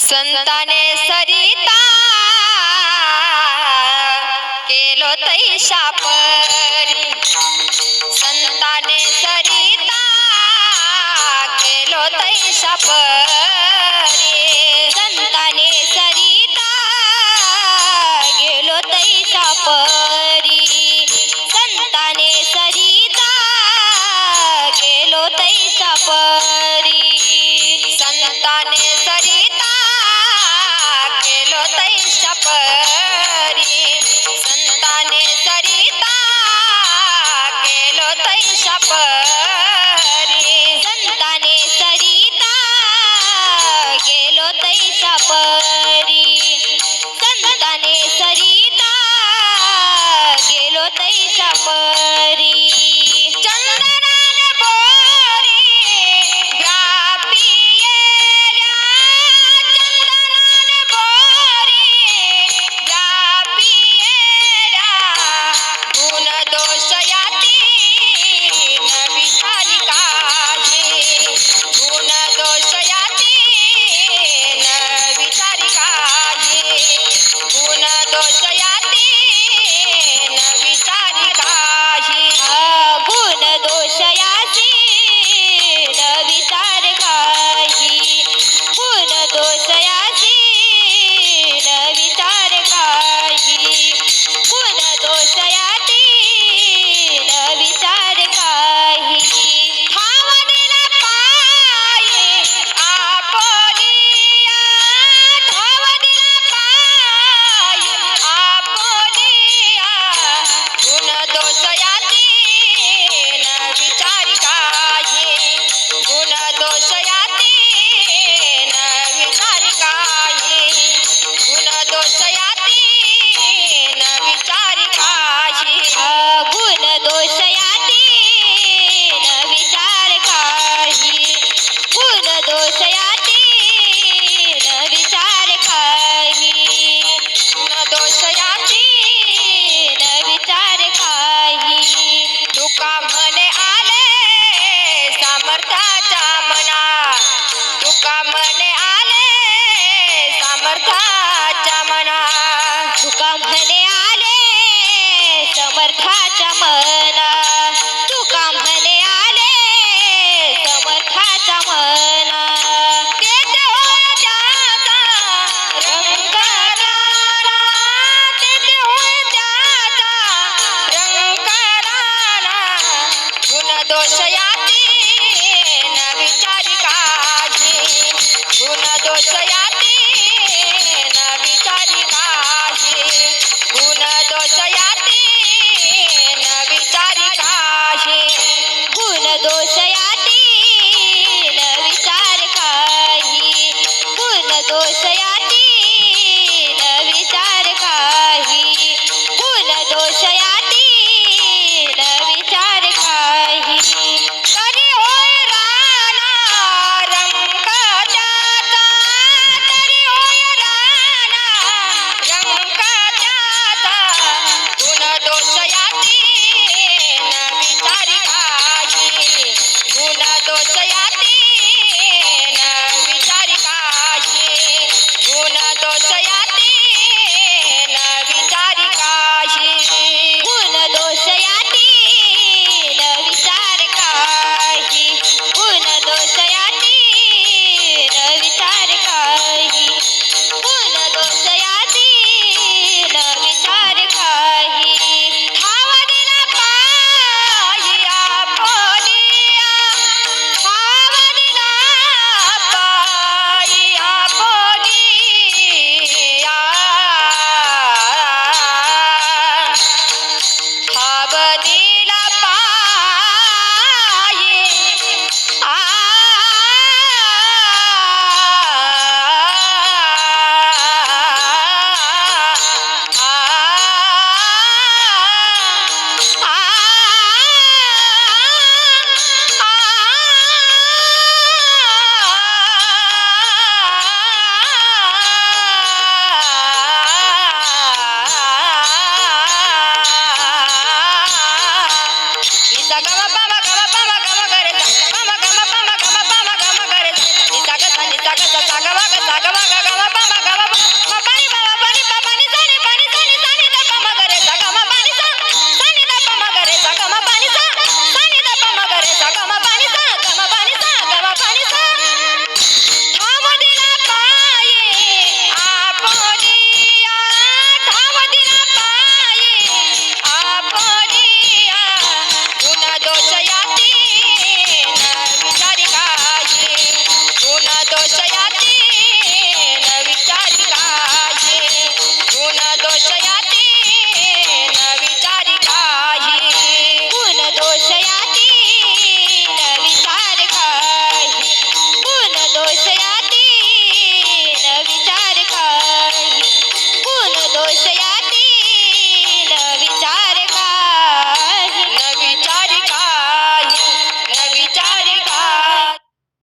संताने सरिता केलो तैशा परी, संताने सरिता केलो तैशा परी, संताने सरिता गेलो तैशा परी, संताने सरिता गेलो तैशा परी, संताने सरिता केलो तैशा परी, संताने सरिता केलो तैशा परी, संताने सरिता गेलो तैशा परी, संताने सरिता गेलो तैशा परी, चंदनाने बोरी व्यापियेल्या, चंदनाने बोरी व्यापियेल्या, गुण दोष यातीन विचारी काजी, गुण दोष यातीन विचारी काजी, गुण दोष यातीन विचारी काजी, गुण दोष यातीन विचार काजी, गुण दोष